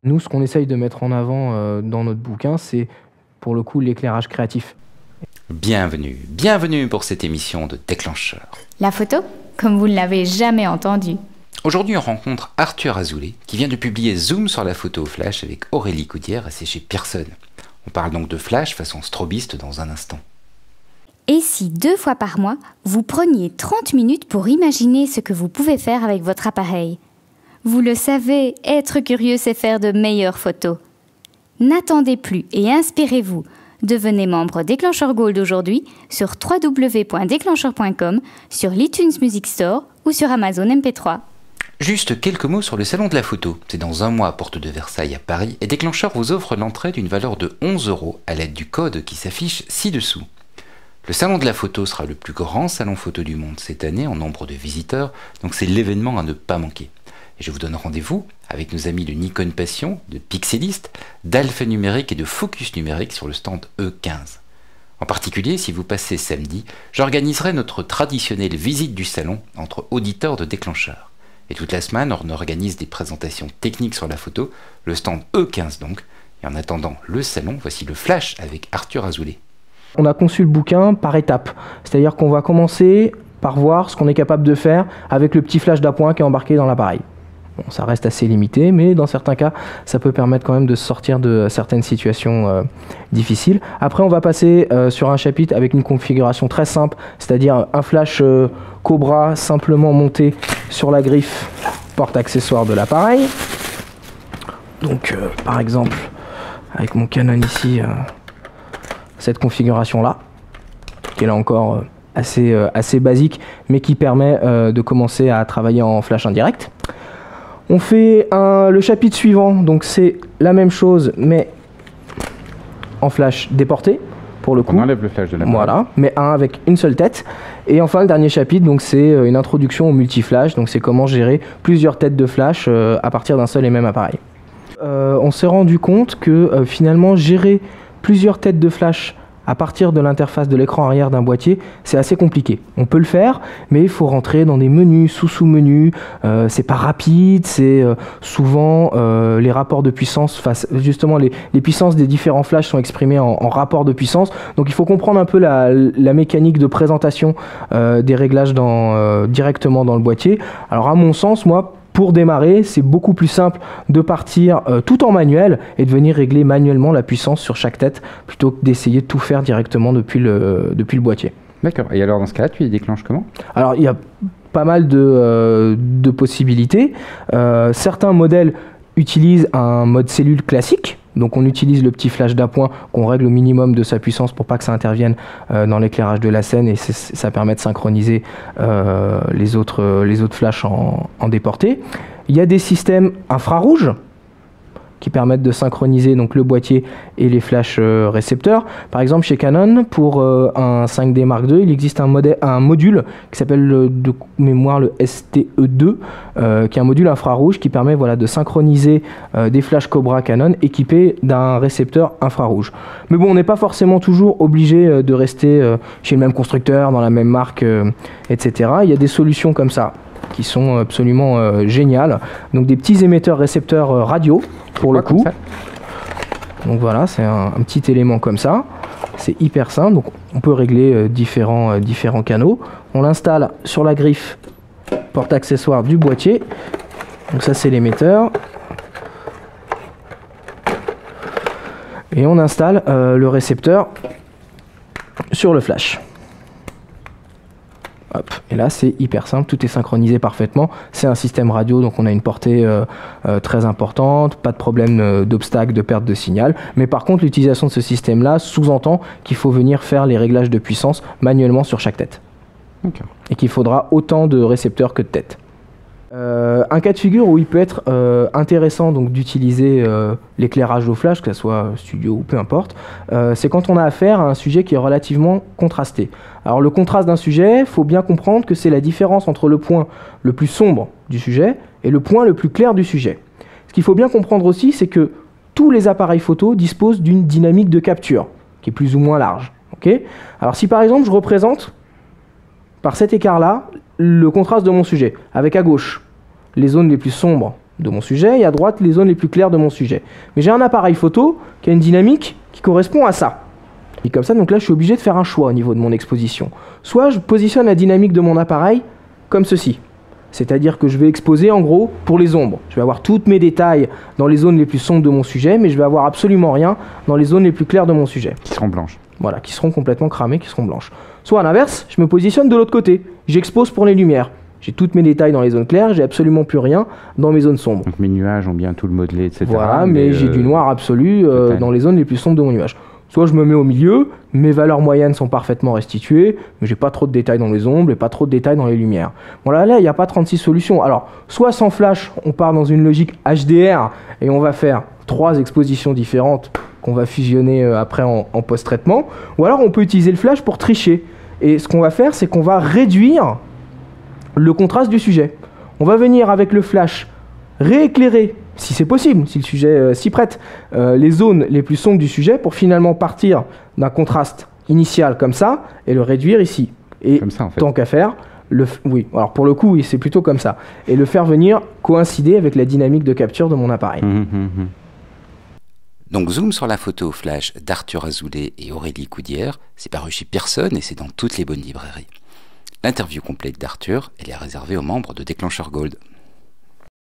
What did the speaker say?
Nous, ce qu'on essaye de mettre en avant dans notre bouquin, c'est pour le coup l'éclairage créatif. Bienvenue pour cette émission de Déclencheur. La photo, comme vous ne l'avez jamais entendu. Aujourd'hui, on rencontre Arthur Azoulay, qui vient de publier Zoom sur la photo au flash avec Aurélie Coudière, et c'est chez Pearson. On parle donc de flash façon strobiste dans un instant. Et si 2 fois par mois, vous preniez 30 minutes pour imaginer ce que vous pouvez faire avec votre appareil? Vous le savez, être curieux, c'est faire de meilleures photos. N'attendez plus et inspirez-vous. Devenez membre Déclencheur Gold aujourd'hui sur www.déclencheur.com, sur l'iTunes Music Store ou sur Amazon MP3. Juste quelques mots sur le Salon de la Photo. C'est dans un mois à Porte de Versailles à Paris et Déclencheur vous offre l'entrée d'une valeur de 11 € à l'aide du code qui s'affiche ci-dessous. Le Salon de la Photo sera le plus grand salon photo du monde cette année en nombre de visiteurs, donc c'est l'événement à ne pas manquer. Et je vous donne rendez-vous avec nos amis de Nikon Passion, de Pixelist, d'Alpha Numérique et de Focus Numérique sur le stand E15. En particulier, si vous passez samedi, j'organiserai notre traditionnelle visite du salon entre auditeurs de Déclencheur. Et toute la semaine, on organise des présentations techniques sur la photo, le stand E15 donc. Et en attendant le salon, voici le flash avec Arthur Azoulay. On a conçu le bouquin par étapes, c'est-à-dire qu'on va commencer par voir ce qu'on est capable de faire avec le petit flash d'appoint qui est embarqué dans l'appareil. Bon, ça reste assez limité, mais dans certains cas, ça peut permettre quand même de sortir de certaines situations difficiles. Après, on va passer sur un chapitre avec une configuration très simple, c'est-à-dire un flash Cobra simplement monté sur la griffe porte-accessoire de l'appareil. Donc, par exemple, avec mon Canon ici, cette configuration-là, qui est là encore assez basique, mais qui permet de commencer à travailler en flash indirect. On fait le chapitre suivant, donc c'est la même chose, mais en flash déporté, pour le coup. On enlève le flash de la Voilà, mais avec une seule tête. Et enfin, le dernier chapitre, donc c'est une introduction au multi-flash, donc c'est comment gérer plusieurs têtes de flash à partir d'un seul et même appareil. On s'est rendu compte que finalement, gérer plusieurs têtes de flash à partir de l'interface de l'écran arrière d'un boîtier, c'est assez compliqué. On peut le faire, mais il faut rentrer dans des menus, sous-menus, c'est pas rapide, c'est souvent les rapports de puissance, justement les puissances des différents flashs sont exprimées en rapport de puissance, donc il faut comprendre un peu la mécanique de présentation des réglages directement dans le boîtier. Alors à mon sens, moi, pour démarrer, c'est beaucoup plus simple de partir tout en manuel et de venir régler manuellement la puissance sur chaque tête plutôt que d'essayer de tout faire directement depuis le boîtier. D'accord. Et alors dans ce cas-là, tu les déclenches comment? Alors il y a pas mal de possibilités. Certains modèles utilisent un mode cellule classique. Donc on utilise le petit flash d'appoint qu'on règle au minimum de sa puissance pour pas que ça intervienne dans l'éclairage de la scène et ça permet de synchroniser les autres flashs en déporté. Il y a des systèmes infrarouges qui permettent de synchroniser donc le boîtier et les flashs récepteurs. Par exemple, chez Canon, pour un 5D Mark II, il existe un module qui s'appelle de mémoire le STE2, qui est un module infrarouge qui permet de synchroniser des flashs Cobra Canon équipés d'un récepteur infrarouge. Mais bon, on n'est pas forcément toujours obligé de rester chez le même constructeur, dans la même marque, etc. Il y a des solutions comme ça qui sont absolument géniales. Donc des petits émetteurs récepteurs radio pour le coup. Donc voilà, c'est un petit élément comme ça. C'est hyper simple. Donc on peut régler différents canaux. On l'installe sur la griffe porte-accessoire du boîtier. Donc ça c'est l'émetteur. Et on installe le récepteur sur le flash. Hop. Et là c'est hyper simple, tout est synchronisé parfaitement, c'est un système radio donc on a une portée très importante, pas de problème d'obstacle, de perte de signal, mais par contre l'utilisation de ce système là sous-entend qu'il faut venir faire les réglages de puissance manuellement sur chaque tête. Okay. Et qu'il faudra autant de récepteurs que de têtes. Un cas de figure où il peut être intéressant donc d'utiliser l'éclairage au flash, que ce soit studio ou peu importe, c'est quand on a affaire à un sujet qui est relativement contrasté. Alors le contraste d'un sujet, il faut bien comprendre que c'est la différence entre le point le plus sombre du sujet et le point le plus clair du sujet. Ce qu'il faut bien comprendre aussi, c'est que tous les appareils photo disposent d'une dynamique de capture qui est plus ou moins large. Okay ? Alors si par exemple je représente par cet écart-là le contraste de mon sujet, avec à gauche les zones les plus sombres de mon sujet et à droite les zones les plus claires de mon sujet. Mais j'ai un appareil photo qui a une dynamique qui correspond à ça. Et comme ça, donc là, je suis obligé de faire un choix au niveau de mon exposition. Soit je positionne la dynamique de mon appareil comme ceci. C'est-à-dire que je vais exposer en gros pour les ombres. Je vais avoir tous mes détails dans les zones les plus sombres de mon sujet, mais je vais avoir absolument rien dans les zones les plus claires de mon sujet. Qui seront blanches. Voilà, qui seront complètement cramées, qui seront blanches. Soit à l'inverse, je me positionne de l'autre côté. J'expose pour les lumières. J'ai tous mes détails dans les zones claires, j'ai absolument plus rien dans mes zones sombres. Donc mes nuages ont bien tout le modelé, etc. Voilà, mais j'ai du noir absolu dans les zones les plus sombres de mon nuage. Soit je me mets au milieu, mes valeurs moyennes sont parfaitement restituées, mais j'ai pas trop de détails dans les ombres et pas trop de détails dans les lumières. Bon là, il n'y a pas 36 solutions. Alors, soit sans flash, on part dans une logique HDR et on va faire 3 expositions différentes qu'on va fusionner après en post-traitement, ou alors on peut utiliser le flash pour tricher. Et ce qu'on va faire, c'est qu'on va réduire le contraste du sujet. On va venir avec le flash rééclairer, si c'est possible, si le sujet s'y prête, les zones les plus sombres du sujet pour finalement partir d'un contraste initial comme ça et le réduire ici. Et comme ça, en fait. Tant qu'à faire, oui, alors pour le coup, oui, c'est plutôt comme ça. Et le faire venir coïncider avec la dynamique de capture de mon appareil. Donc zoom sur la photo flash d'Arthur Azoulay et Aurélie Coudière, c'est paru chez Pearson et c'est dans toutes les bonnes librairies. L'interview complète d'Arthur, elle est réservée aux membres de Déclencheur Gold.